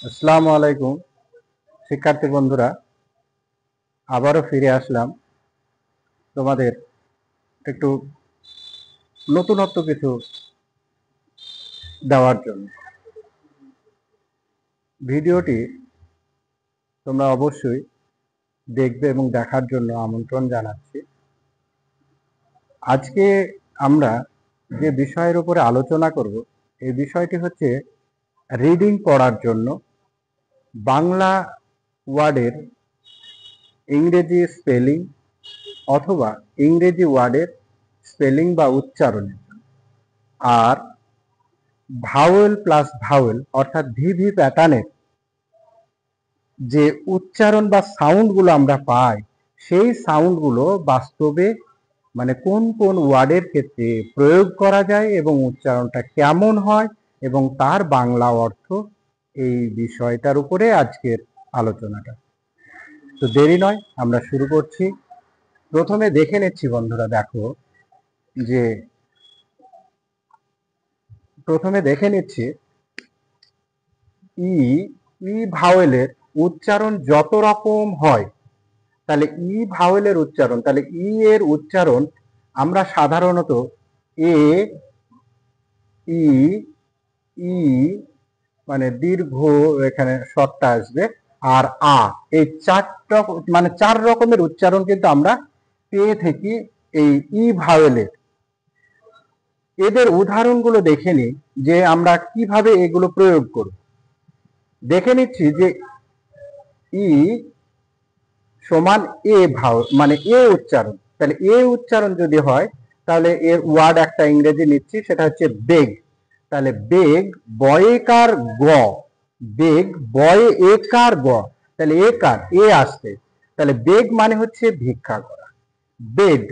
আসসালামু আলাইকুম শিক্ষার্থী বন্ধুরা, আবারও ফিরে আসলাম তোমাদের একটু নতুনত্ব কিছু দেওয়ার জন্য। ভিডিওটি তোমরা অবশ্যই দেখবে এবং দেখার জন্য আমন্ত্রণ জানাচ্ছি। আজকে আমরা যে বিষয়ের উপরে আলোচনা করব, এই বিষয়টি হচ্ছে রিডিং পড়ার জন্য বাংলা ওয়ার্ডের ইংরেজি স্পেলিং অথবা ইংরেজি ওয়ার্ডের স্পেলিং বা উচ্চারণের জন্য। আর ভাওয়েল প্লাস ভাওয়েল অর্থাৎ ভিভি প্যাটার্নের যে উচ্চারণ বা সাউন্ডগুলো আমরা পাই, সেই সাউন্ডগুলো বাস্তবে মানে কোন কোন ওয়ার্ডের ক্ষেত্রে প্রয়োগ করা যায় এবং উচ্চারণটা কেমন হয় এবং তার বাংলা অর্থ, এই বিষয়টার উপরে আজকের আলোচনাটা। তো দেরি নয়, আমরা শুরু করছি। প্রথমে দেখে নিচ্ছি বন্ধুরা, দেখো যে প্রথমে দেখে নিচ্ছি ই ই ভাওয়েলের উচ্চারণ যত রকম হয়, তাহলে ই ভাওয়েলের উচ্চারণ, তাহলে ই এর উচ্চারণ আমরা সাধারণত এ, ই, ই মানে দীর্ঘ, এখানে শর্টটা আসবে, আর আ, এই চারটা মানে চার রকমের উচ্চারণ কিন্তু আমরা পেয়ে থাকি এই ই ভাওয়েলের। এদের উদাহরণগুলো দেখে নিই যে আমরা কিভাবে এগুলো প্রয়োগ করব। দেখে নিচ্ছি যে ই সমান এ ভাও মানে এ উচ্চারণ, তাহলে এ উচ্চারণ যদি হয় তাহলে এর ওয়ার্ড একটা ইংরেজি নিচ্ছি, সেটা হচ্ছে বেগ। তাহলে বেগ বয়েকার গ, বেগ বয়ে একার গ, তাহলে একার এ আসছে, তাহলে বেগ মানে হচ্ছে ভিক্ষা করা, বেড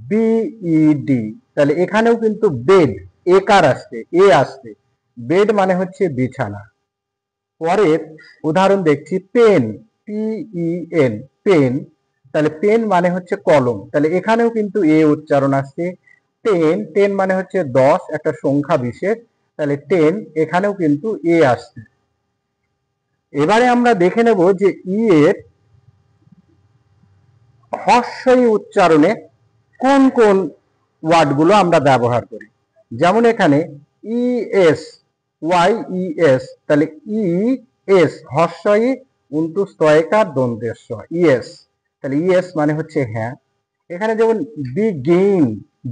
বিইডি, তাহলে এখানেও কিন্তু বেড একার আসছে, এ আসছে, বেড মানে হচ্ছে বিছানা। পরের উদাহরণ দেখছি পেন, পিইএন, পেন, তাহলে পেন মানে হচ্ছে কলম, তাহলে এখানেও কিন্তু এ উচ্চারণ আসছে, টেন, টেন মানে হচ্ছে 10, একটা সংখ্যা বিশেষ, তাহলে টেন, এখানেও কিন্তু এ আসছে। এবারে আমরা দেখে নেব যে ই এর হর্ষই উচ্চারণে কোন কোন ওয়ার্ডগুলো আমরা ব্যবহার করি। যেমন এখানে ইএস, ওয়াই ইএস, তাহলে ই এস হর্ষই উন্তু স্তয়কার দন্তেশ ইএস, তাহলে ইএস মানে হচ্ছে হ্যাঁ। এখানে যেমন বিগিন,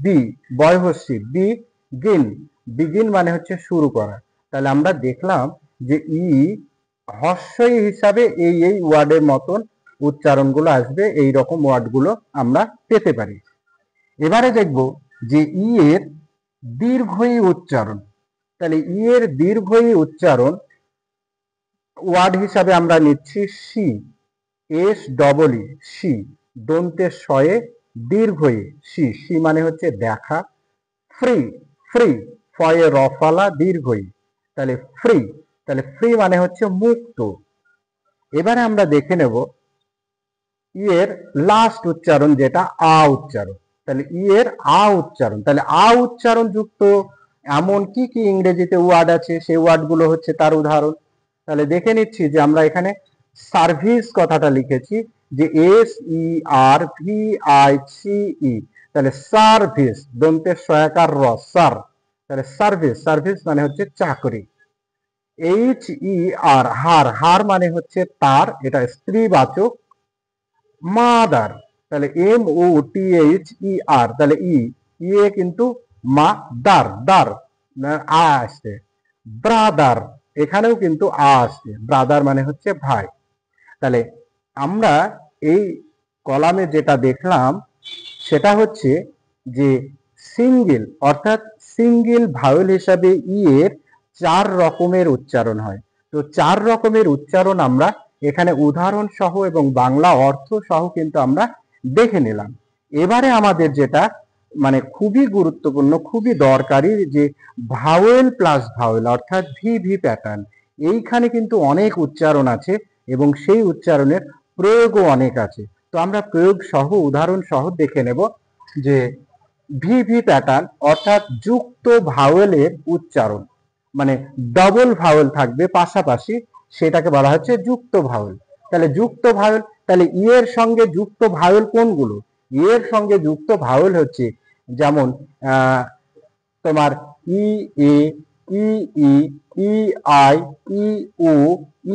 বি বয়হস্যি, বিগিন, বিগিন মানে হচ্ছে শুরু করা, তাহলে আমরা দেখলাম যে ই হর্ষই হিসাবে এই এই ওয়ার্ডের মতন উচ্চারণগুলো আসবে, এই রকম ওয়ার্ডগুলো আমরা পেতে পারি। এবারে দেখব যে ই এর দীর্ঘই উচ্চারণ, তাহলে ই এর দীর্ঘই উচ্চারণ ওয়ার্ড হিসাবে আমরা নিচ্ছি see, S double E, see, দন্তের শয়ে দীর্ঘই সি, সি মানে হচ্ছে দেখা। ফ্রি, ফ্রি, ফয়ে রফালা দীর্ঘই, তাহলে ফ্রি, তাহলে ফ্রি মানে হচ্ছে মুক্ত। এবারে আমরা দেখে নেব ই এর লাস্ট উচ্চারণ যেটা আ উচ্চারণ, তাহলে ই এর আ উচ্চারণ, তাহলে আ উচ্চারণ যুক্ত এমন কি কি ইংরেজিতে ওয়ার্ড আছে, সেই ওয়ার্ডগুলো হচ্ছে তার উদাহরণ। তাহলে দেখে নিচ্ছি যে আমরা এখানে সার্ভিস কথাটা লিখেছি যে S E R V I C E, তাহলে সার্ভিস দন্তের সহায়কার র, সার, তাহলে সার্ভিস, সার্ভিস মানে হচ্ছে চাকরি। এইচ ই আর, হার, হার মানে হচ্ছে তার, এটা স্ত্রীবাচক। মাদার, তাহলে M O T H E R, তাহলে ই, ই এ কিন্তু মা, দার, দার আ আসছে। ব্রাদার, এখানেও কিন্তু আ আসছে, ব্রাদার মানে হচ্ছে ভাই। তাহলে আমরা এই কলামে যেটা দেখলাম সেটা হচ্ছে যে সিঙ্গেল অর্থাৎ সিঙ্গেল ভাওয়েল হিসাবে ই এর 4 রকমের উচ্চারণ হয়। তো 4 রকমের উচ্চারণ আমরা এখানে উদাহরণ সহ এবং বাংলা অর্থ সহ কিন্তু আমরা দেখে নিলাম। এবারে আমাদের যেটা মানে খুবই গুরুত্বপূর্ণ, খুবই দরকারি, যে ভাওয়েল প্লাস ভাওয়েল অর্থাৎ ভিভি প্যাটার্ন, এইখানে কিন্তু অনেক উচ্চারণ আছে এবং সেই উচ্চারণের প্রয়োগও অনেক আছে। তো আমরা প্রয়োগ সহ উদাহরণ সহ দেখে নেব যে ভিভি প্যাটার্ন অর্থাৎ যুক্ত ভাওয়েলের উচ্চারণ, মানে ডবল ভাওয়েল থাকবে পাশাপাশি, সেটাকে বলা হচ্ছে যুক্ত ভাওয়েল। তাহলে যুক্ত ভাওয়েল, তাহলে ই এর সঙ্গে যুক্ত ভাওয়েল কোনগুলো? ই এর সঙ্গে যুক্ত ভাওয়েল হচ্ছে যেমন তোমার E A, E E, E I, E O,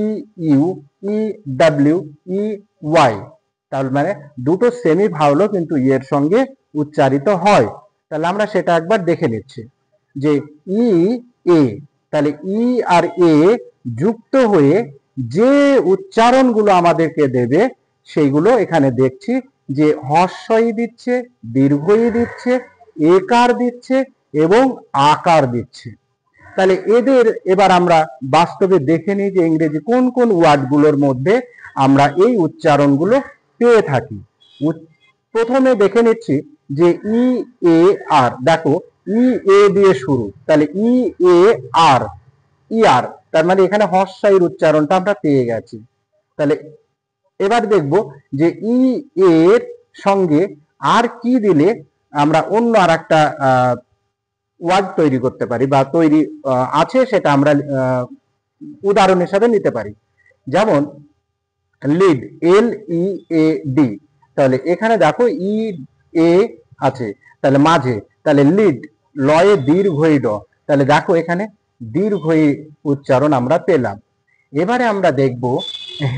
E U, E W, E Y. তার মানে দুটো সেমি ভাওয়েলও কিন্তু ই এর সঙ্গে উচ্চারিত হয়। তাহলে আমরা সেটা একবার দেখে নিচ্ছি যে ই এ, তাহলে ই আর এ যুক্ত হয়ে যে উচ্চারণগুলো আমাদেরকে দেবে সেইগুলো এখানে দেখছি যে হর্ষই দিচ্ছে, দীর্ঘই দিচ্ছে, একার দিচ্ছে এবং আকার দিচ্ছে। তাহলে এদের এবার আমরা বাস্তবে দেখে নিই যে ইংরেজি কোন কোন ওয়ার্ডগুলোর মধ্যে আমরা এই উচ্চারণগুলো পেয়ে থাকি। প্রথমে দেখে নিচ্ছি যে ই এ আর, দেখো ই এ দিয়ে শুরু, তাহলে ই এ আর, ই আর, তার মানে এখানে হর্ষাইয়ের উচ্চারণটা আমরা পেয়ে গেছি। তাহলে এবার দেখব যে ই এর সঙ্গে আর কি দিলে আমরা অন্য আর একটা ওয়ার্ড তৈরি করতে পারি বা তৈরি আছে, সেটা আমরা উদাহরণ হিসাবে নিতে পারি। যেমন lead, L E A D, তাহলে এখানে দেখো ই এ আছে, তাহলে মাঝে, তাহলে লিড, লয়ে দীর্ঘই ড, তাহলে দেখো এখানে দীর্ঘই উচ্চারণ আমরা পেলাম। এবারে আমরা দেখব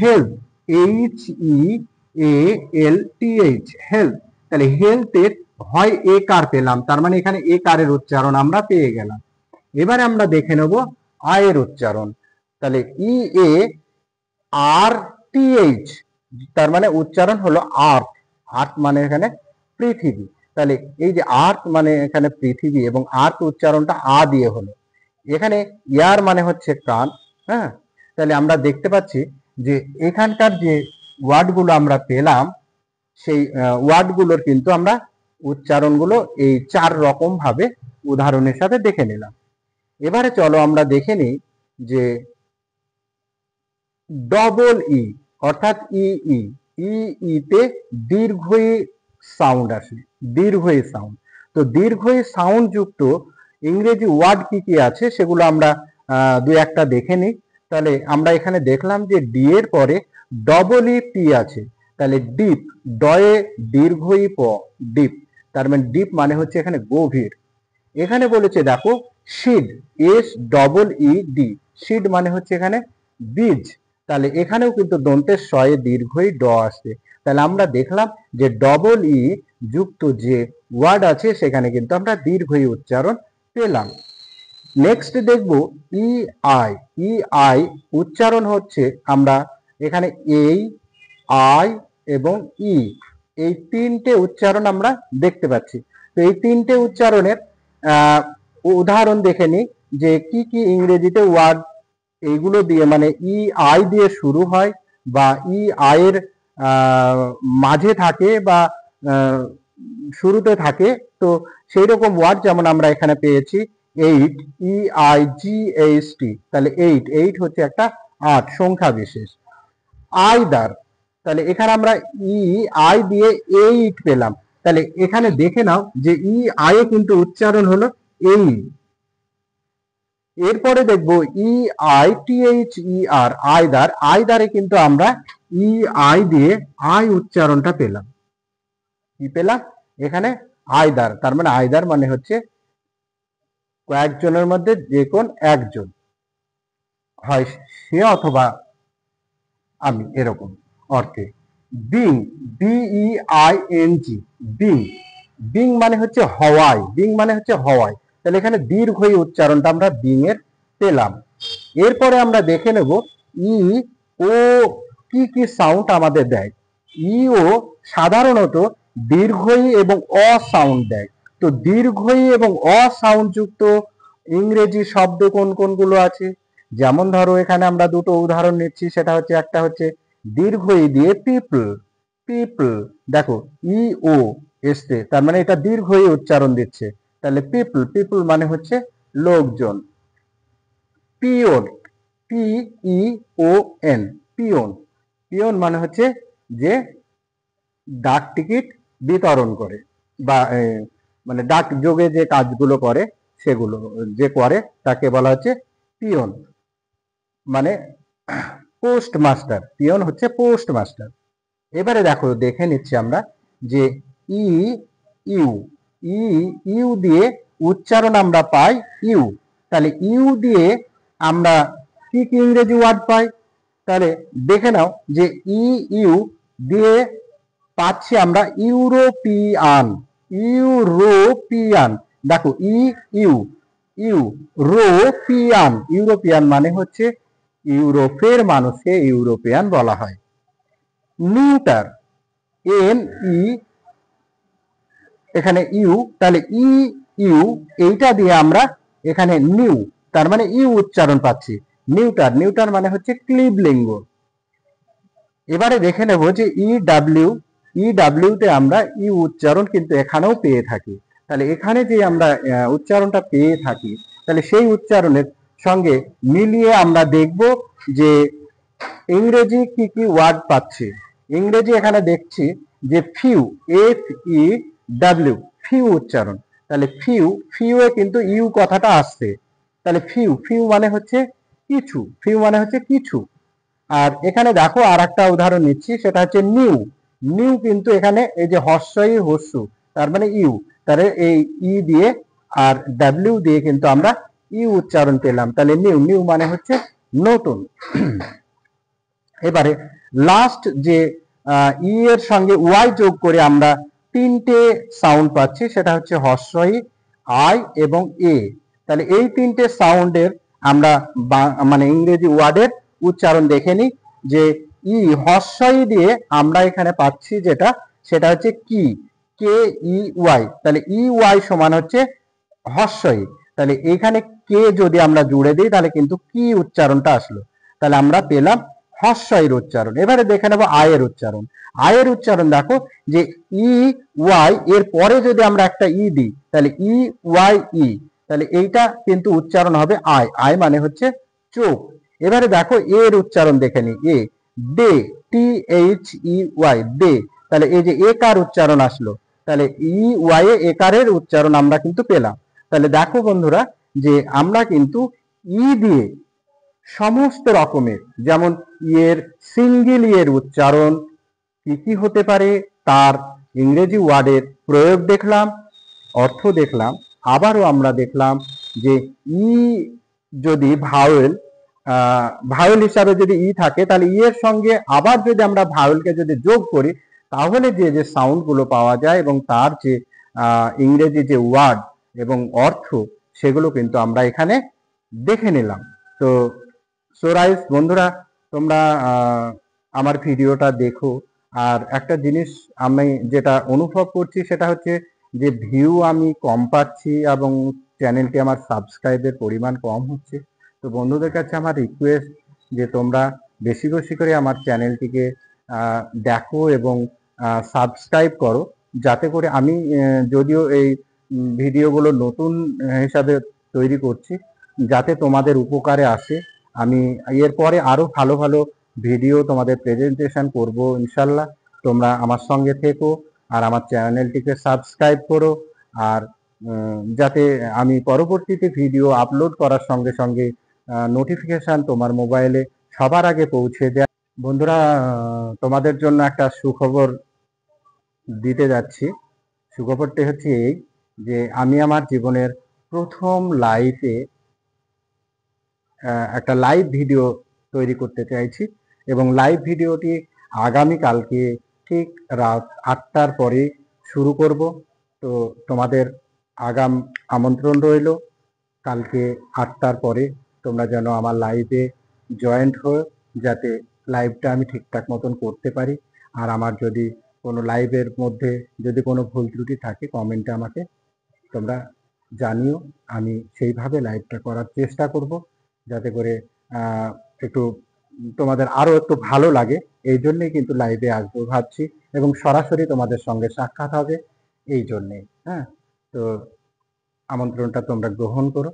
হেল্প, এইচ ই এ এল টি এইচ, হেল্প, তাহলে হেলথের হয় এ কার পেলাম, তার মানে এখানে এ কারের উচ্চারণ আমরা পেয়ে গেলাম। এবারে আমরা দেখে নেব আয়ের উচ্চারণ, তাহলে ই এ আর টি এইচ, তার মানে উচ্চারণ হলো আর্থ, আর্থ মানে এখানে পৃথিবী। তাহলে এই যে আর্থ মানে এখানে পৃথিবী এবং আর্থ উচ্চারণটা আ দিয়ে হলো। এখানে ইয়ার মানে হচ্ছে কান, হ্যাঁ। তাহলে আমরা দেখতে পাচ্ছি যে এখানকার যে ওয়ার্ডগুলো আমরা পেলাম সেই ওয়ার্ডগুলোর কিন্তু আমরা উচ্চারণগুলো এই 4 রকম ভাবে উদাহরণের সাথে দেখে নিলাম। এবারে চলো আমরা দেখে নিই যে ডবল ই অর্থাৎ ই ই, ই ইতে দীর্ঘই সাউন্ড আসে, দীর্ঘই সাউন্ড। তো দীর্ঘই সাউন্ড যুক্ত ইংরেজি ওয়ার্ড কি কি আছে সেগুলো আমরা দুই একটা দেখে নিই। তাহলে আমরা এখানে দেখলাম যে ডি এর পরে ডবল ই পি আছে, তাহলে ডিপ, ডয়ে দীর্ঘই প, ডিপ, তার মানে ডিপ মানে হচ্ছে এখানে গভীর। এখানে বলেছে দেখো শিড, এস ডবল ই ডি, শিড মানে হচ্ছে এখানে বীজ, তাহলে এখানেও কিন্তু দন্তের শয়ে দীর্ঘই ড আসছে। তাহলে আমরা দেখলাম যে ডবল ই যুক্ত যে ওয়ার্ড আছে সেখানে কিন্তু আমরা দীর্ঘই উচ্চারণ পেলাম। নেক্সট দেখব ই আই, ই আই উচ্চারণ হচ্ছে আমরা এখানে এই, আই এবং ই, এই তিনটে উচ্চারণ আমরা দেখতে পাচ্ছি। তো এই তিনটে উচ্চারণের উদাহরণ দেখে নিই যে কি কি ইংরেজিতে ওয়ার্ড এইগুলো দিয়ে মানে ই আই দিয়ে শুরু হয় বা ই আয়ের মাঝে থাকে বা শুরুতে থাকে। তো সেই রকম ওয়ার্ড যেমন আমরা এখানে পেয়েছি eight, E I G H T, তাহলে এইট, এইট হচ্ছে একটা 8 সংখ্যা বিশেষ। আইদার, তাহলে এখানে আমরা ই আই দিয়ে এইট পেলাম, তাহলে এখানে দেখে নাও যে ই আই কিন্তু উচ্চারণ হলো এই। এরপরে দেখব E I T H E R, either, আইদারে কিন্তু আমরা ই আই দিয়ে আই উচ্চারণটা পেলাম। কি পেলাম এখানে? আইদার, তার মানে আইদার মানে হচ্ছে কয়েকজনের মধ্যে যে কোন একজন, হয় সে অথবা আমি, এরকম অর্থে। Being, BE I N G, being, being মানে হচ্ছে হওয়ায়, বিং মানে হচ্ছে হওয়ায়, তাহলে এখানে দীর্ঘই উচ্চারণটা আমরা বিং এর পেলাম। এরপরে আমরা দেখে নেব ই ও কি কি সাউন্ড আমাদের দেয়। ই ও সাধারণত দীর্ঘই এবং অ সাউন্ড দেয়। তো দীর্ঘই এবং অ সাউন্ড যুক্ত ইংরেজি শব্দ কোন কোনগুলো আছে? যেমন ধরো এখানে আমরা দুটো উদাহরণ নিচ্ছি, সেটা হচ্ছে একটা হচ্ছে দীর্ঘই দিয়ে পিপল, পিপল, দেখো ই ও এসছে, তার মানে এটা দীর্ঘই উচ্চারণ দিচ্ছে, তাহলে পিপল, পিপল মানে হচ্ছে লোকজন। Peon, P E O N, peon, peon মানে হচ্ছে যে ডাক টিকিট বিতরণ করে বা মানে ডাক যোগে যে কাজগুলো করে সেগুলো যে করে তাকে বলা হচ্ছে পিওন। মানে পোস্ট মাস্টার, পিয়ন হচ্ছে পোস্ট মাস্টার। এবারে দেখো দেখে নিচ্ছি আমরা যে ই ইউ, ই ইউ দিয়ে উচ্চারণ আমরা পাই ইউ, তাহলে ইউ দিয়ে আমরা কি কি ইংরেজি ওয়ার্ড পাই, তাহলে দেখে নাও যে ই ইউ দিয়ে পাচ্ছি আমরা ইউরোপিয়ান, ইউরোপিয়ান। দেখো ই ইউ, ইউ রোপিয়ান, ইউরোপিয়ান মানে হচ্ছে ইউরোপের মানুষকে ইউরোপিয়ান বলা হয়। নিউটার, এন ই, এখানে ইউ, তাহলে ই ইউ এইটা দিয়ে আমরা এখানে নিউ, তার মানে ইউ উচ্চারণ পাচ্ছি। নিউটার, নিউটার মানে হচ্ছে ক্লিবলিঙ্গ। এবারে দেখে নেব যে ই ডাব্লিউ, ই ডাব্লিউতে আমরা ইউ উচ্চারণ কিন্তু এখানেও পেয়ে থাকি। তাহলে এখানে যে আমরা উচ্চারণটা পেয়ে থাকি, তাহলে সেই উচ্চারণের সঙ্গে মিলিয়ে আমরা দেখব যে ইংরেজি কি কি ওয়ার্ড পাচ্ছি। ইংরেজি এখানে দেখছি যে few, F E W, few উচ্চারণ। তাহলে ফিউ, ফিউ এ কিন্তু ইউ কথাটা আসছে, তাহলে ফিউ, ফিউ মানে হচ্ছে কিছু, ফিউ মানে হচ্ছে কিছু। আর এখানে দেখো আর একটা উদাহরণ নিচ্ছি, সেটা হচ্ছে নিউ, নিউ কিন্তু এখানে এই যে হর্ষই হস্যু, তার মানে ইউ, তাহলে এই ই দিয়ে আর ডাব্লিউ দিয়ে কিন্তু আমরা ইউ উচ্চারণ পেলাম, তাহলে নিউ, নিউ মানে হচ্ছে নতুন। এবারে লাস্ট যে ই এর সঙ্গে ওয়াই যোগ করে আমরা তিনটে সাউন্ড পাচ্ছি, সেটা হচ্ছে হর্ষই, আই এবং এ। তাহলে এই তিনটে সাউন্ডের আমরা মানে ইংরেজি ওয়ার্ডের উচ্চারণ দেখে নিই। যে ই হর্ষই দিয়ে আমরা এখানে পাচ্ছি যেটা, সেটা হচ্ছে কি, কে ই ওয়াই, তাহলে ই ওয়াই সমান হচ্ছে হর্ষই। তাহলে এইখানে কে যদি আমরা জুড়ে দিই তাহলে কিন্তু কি উচ্চারণটা আসলো, তাহলে আমরা পেলাম হর্ষইর উচ্চারণ। এবারে দেখে নেবো আয়ের উচ্চারণ। আয়ের উচ্চারণ দেখো যে ই ওয়াই এর পরে যদি আমরা একটা ই দিই, তাহলে ই ওয়াই ই, তাহলে এইটা কিন্তু উচ্চারণ হবে আয়, আয় মানে হচ্ছে চোখ। এবারে দেখো এর উচ্চারণ দেখে নি, a day, T H E Y, day, তাহলে এই যে এ কার উচ্চারণ আসলো, তাহলে ই ওয়াই এ একারের উচ্চারণ আমরা কিন্তু পেলাম। তাহলে দেখো বন্ধুরা যে আমরা কিন্তু ই দিয়ে সমস্ত রকমের, যেমন ইয়ের সিঙ্গেল ইয়ের উচ্চারণ কি কি হতে পারে তার ইংরেজি ওয়ার্ডের প্রয়োগ দেখলাম, অর্থ দেখলাম। আবারও আমরা দেখলাম যে ই যদি ভাওয়েল, ভাওয়েল হিসাবে যদি ই থাকে, তাহলে ই এর সঙ্গে আবার যদি আমরা ভাওয়েলকে যদি যোগ করি, তাহলে যে যে সাউন্ড গুলো পাওয়া যায় এবং তার যে ইংরেজি যে ওয়ার্ড এবং অর্থ, সেগুলো কিন্তু আমরা এখানে দেখে নিলাম। তো রাইস বন্ধুরা, তোমরা আমার ভিডিওটা দেখো। আর একটা জিনিস আমি যেটা অনুভব করছি সেটা হচ্ছে যে ভিউ আমি কম পাচ্ছি এবং চ্যানেলটি আমার সাবস্ক্রাইবের পরিমাণ কম হচ্ছে। তো বন্ধুদের কাছে আমার রিকোয়েস্ট যে তোমরা বেশি বেশি করে আমার চ্যানেলটিকে দেখো এবং সাবস্ক্রাইব করো, যাতে করে আমি যদিও এই ভিডিওগুলো নতুন হিসাবে তৈরি করছি, যাতে তোমাদের উপকারে আসে। আমি এরপরে আরো ভালো ভালো ভিডিও তোমাদের প্রেজেন্টেশন করব ইনশাল্লাহ। তোমরা আমার সঙ্গে থেকো আর আমার চ্যানেলটিকে সাবস্ক্রাইব করো, আর যাতে আমি পরবর্তীতে ভিডিও আপলোড করার সঙ্গে সঙ্গে নোটিফিকেশন তোমার মোবাইলে সবার আগে পৌঁছে যায়। বন্ধুরা, তোমাদের জন্য একটা সুখবর দিতে যাচ্ছি। সুখবরটি হচ্ছে এই যে আমি আমার জীবনের প্রথম লাইভে একটা লাইভ ভিডিও তৈরি করতে চাইছি এবং লাইভ ভিডিওটি আগামীকালকে ঠিক রাত 8টার পরে শুরু করব। তো তোমাদের আগাম আমন্ত্রণ রইল, কালকে 8টার পরে তোমরা যেন আমার লাইভে জয়েন্ট হও, যাতে লাইভটা আমি ঠিকঠাক মতন করতে পারি। আর আমার যদি কোনো লাইভের মধ্যে যদি কোনো ভুল ত্রুটি থাকে, কমেন্টে আমাকে তোমরা জানিও, আমি সেইভাবে লাইভটা করার চেষ্টা করব, যাতে করে একটু তোমাদের আরো একটু ভালো লাগে। এই জন্যই কিন্তু লাইভে আসবো ভাবছি এবং সরাসরি তোমাদের সঙ্গে সাক্ষাৎ হবে এই জন্যেই। হ্যাঁ, তো আমন্ত্রণটা তোমরা গ্রহণ করো।